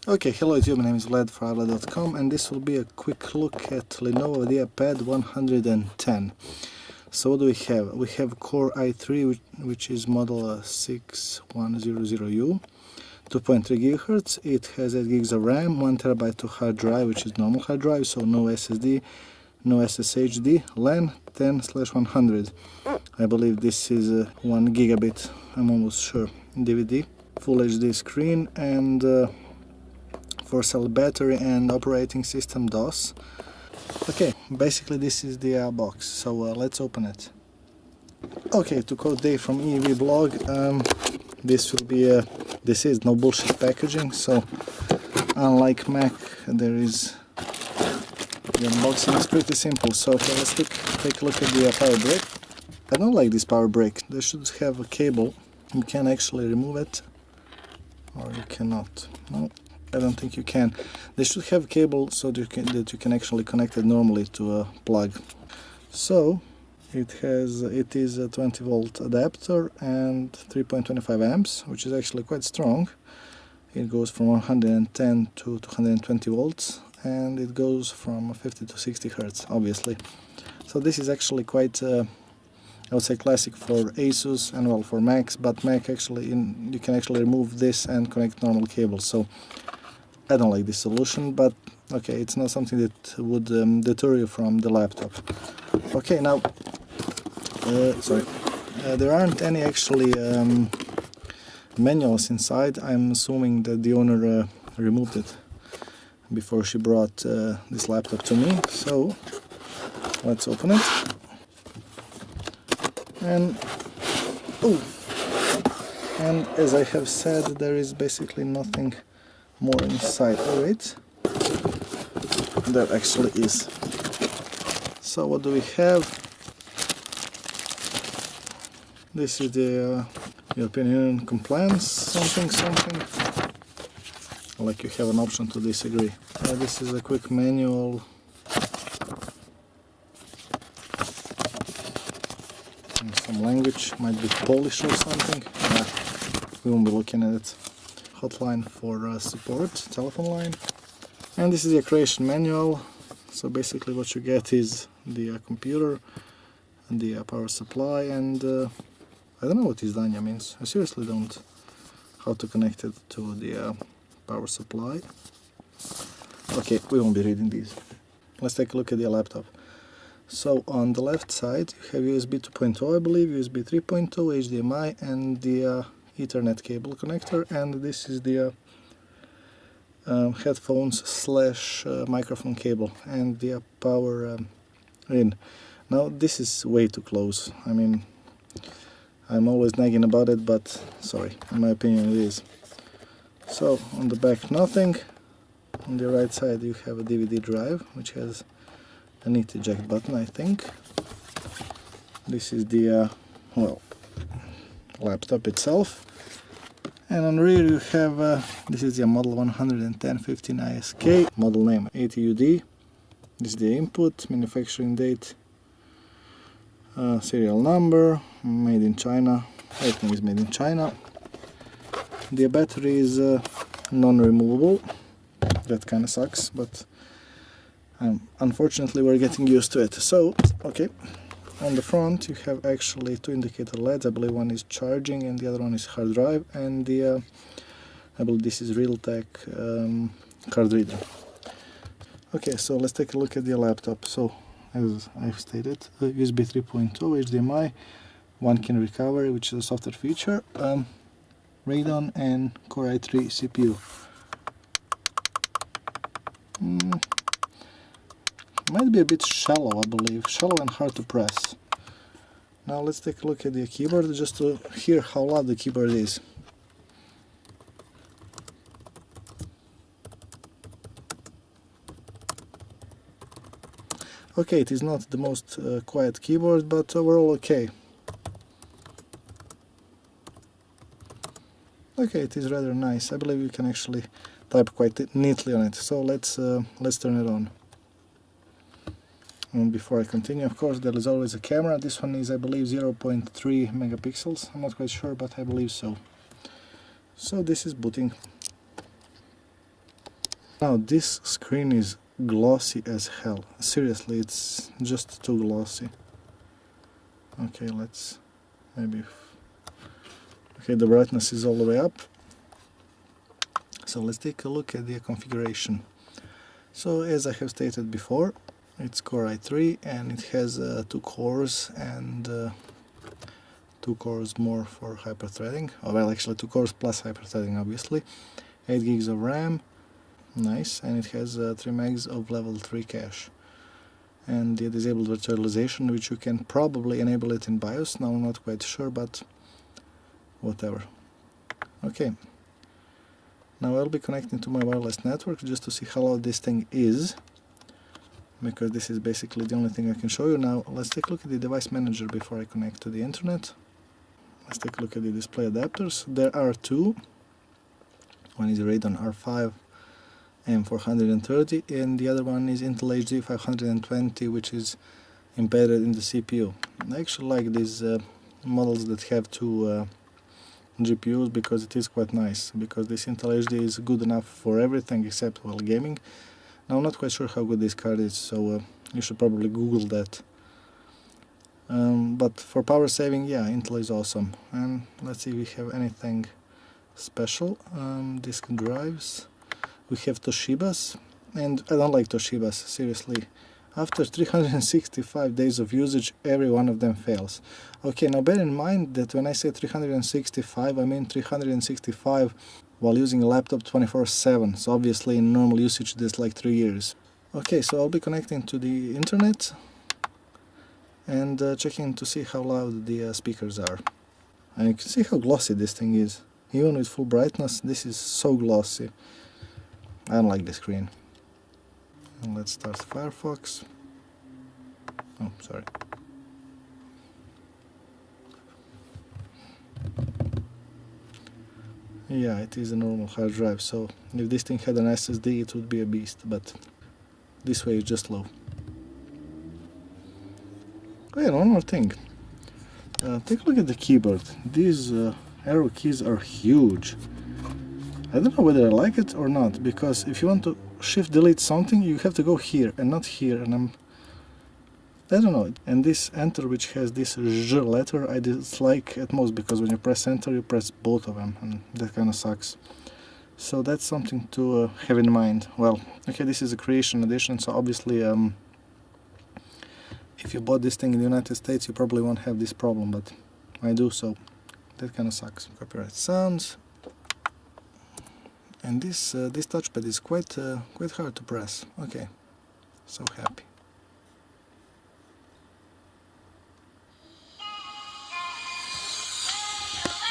Okay, hello YouTube, my name is Vlad from IdeaPad.com, and this will be a quick look at Lenovo IdeaPad 110. So what do we have? We have Core i3, which is model 6100U, 2.3 GHz. It has 8 gigs of RAM, 1 TB of hard drive, which is normal hard drive, so no SSD, no SSHD, LAN 10/100. I believe this is 1 gigabit, I'm almost sure, DVD, Full HD screen, and 4-cell battery and operating system DOS. Okay, basically this is the box, so let's open it. Okay, to quote Dave from EV blog, this is no bullshit packaging. So unlike Mac, the unboxing is pretty simple. So okay, let's take a look at the power brick. I don't like this power brick. They should have a cable. You can actually remove it, or you cannot. No, I don't think you can. They should have a cable so that you can actually connect it normally to a plug. So it is a 20 volt adapter and 3.25 amps, which is actually quite strong. It goes from 110 to 220 volts, and it goes from 50 to 60 hertz, obviously. So this is actually quite I would say classic for Asus and well for Macs, but Mac actually you can actually remove this and connect normal cables. So I don't like this solution, but okay, it's not something that would deter you from the laptop. Okay, now there aren't any actually manuals inside. I'm assuming that the owner removed it before she brought this laptop to me. So let's open it. And as I have said, there is basically nothing more inside of it. There actually is. So what do we have? This is the European Union compliance something. Like you have an option to disagree. This is a quick manual. Some language, might be Polish or something. We won't be looking at it. Hotline for support, telephone line. And this is the creation manual. So basically what you get is the computer and the power supply, and I don't know what Izdanya means. I seriously don't. How to connect it to the power supply. Okay, we won't be reading these. Let's take a look at the laptop. So on the left side you have USB 2.0, I believe, USB 3.0, HDMI, and the Ethernet cable connector, and this is the headphones / microphone cable and the power in. Now this is way too close. I mean, I'm always nagging about it, but sorry, in my opinion it is. So on the back nothing. On the right side you have a DVD drive, which has a neat eject button, I think. This is the laptop itself. And on the rear you have, this is the model 11015 ISK, model name 80UD. This is the input, manufacturing date, serial number, made in China, everything is made in China. The battery is non-removable, that kind of sucks, but unfortunately we're getting used to it. So, okay. On the front you have actually two indicator LEDs. I believe one is charging and the other one is hard drive, and the I believe this is Realtek card reader. Okay, so let's take a look at the laptop. So as I've stated, USB 3.0, HDMI, 1 can recovery, which is a software feature, Radeon and Core i3 CPU. Might be a bit shallow, I believe. Shallow and hard to press. Now let's take a look at the keyboard just to hear how loud the keyboard is. Okay, it is not the most quiet keyboard, but overall okay. Okay, it is rather nice. I believe you can actually type quite neatly on it. So let's turn it on. And before I continue, of course, there is always a camera. This one is, I believe, 0.3 megapixels. I'm not quite sure, but I believe so. So this is booting. Now this screen is glossy as hell. Seriously, it's just too glossy. Okay, let's maybe... Okay, the brightness is all the way up. So let's take a look at the configuration. So as I have stated before, it's Core i3 and it has 2 cores and 2 cores more for hyperthreading. Oh, well, actually 2 cores plus hyperthreading, obviously. 8 gigs of RAM, nice, and it has 3 megs of level 3 cache. And the disabled virtualization, which you can probably enable it in BIOS. Now I'm not quite sure, but whatever. Okay. Now I'll be connecting to my wireless network just to see how loud this thing is, because this is basically the only thing I can show you. Now let's take a look at the device manager before I connect to the internet. Let's take a look at the display adapters. There are 2. One is Radeon R5 M430 and the other one is Intel HD 520, which is embedded in the CPU. I actually like these models that have 2 GPUs because it is quite nice, because this Intel HD is good enough for everything except, well, gaming. Now I'm not quite sure how good this card is, so you should probably Google that. But for power saving, yeah, Intel is awesome. And let's see if we have anything special. Disk drives. We have Toshibas, and I don't like Toshibas, seriously. After 365 days of usage, every one of them fails. Okay, now bear in mind that when I say 365, I mean 365 while using a laptop 24/7, so obviously in normal usage that's like 3 years. Okay, so I'll be connecting to the internet and checking to see how loud the speakers are. And you can see how glossy this thing is. Even with full brightness, this is so glossy. I don't like the screen. And let's start Firefox. Oh, sorry. Yeah, it is a normal hard drive, so if this thing had an SSD it would be a beast, but this way it's just low. Oh yeah, one more thing. Take a look at the keyboard. These arrow keys are huge. I don't know whether I like it or not, because if you want to shift delete something you have to go here and not here, and I don't know. And this enter, which has this J letter, I dislike at most, because when you press enter you press both of them and that kind of sucks. So that's something to have in mind. Well, okay, this is a creation edition, so obviously if you bought this thing in the United States you probably won't have this problem, but I do, so that kind of sucks. Copyright sounds. And this touchpad is quite hard to press. Okay, so happy.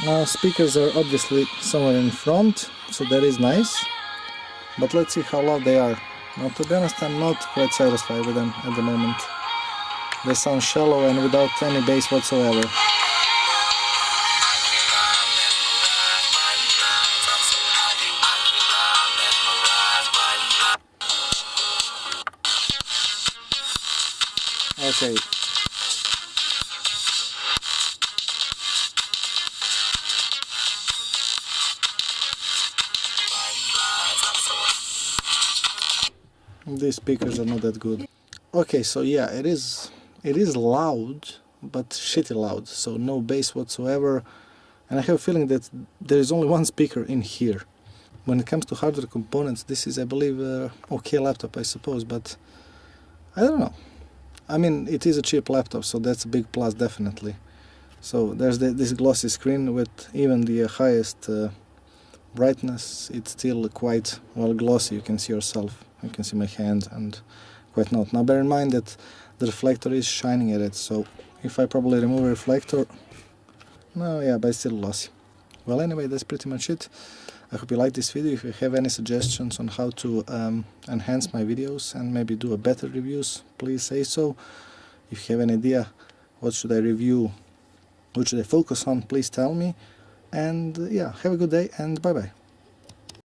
Now speakers are obviously somewhere in front, so that is nice. But let's see how loud they are. Now to be honest, I'm not quite satisfied with them at the moment. They sound shallow and without any bass whatsoever. Okay. These speakers are not that good. Okay, so yeah, it is loud, but shitty loud, so no bass whatsoever, and I have a feeling that there is only one speaker in here. When it comes to hardware components, this is, I believe, okay laptop, I suppose, but I don't know. I mean, it is a cheap laptop, so that's a big plus, definitely. So there's this glossy screen with even the highest brightness. It's still quite, well, glossy. You can see yourself. You can see my hand and quite not. Now bear in mind that the reflector is shining at it, so if I probably remove a reflector, no, yeah, but it's still glossy. Well, anyway, that's pretty much it. I hope you liked this video. If you have any suggestions on how to enhance my videos and maybe do a better reviews, please say so. If you have an idea what should I review, what should I focus on, please tell me. And yeah, have a good day and bye bye.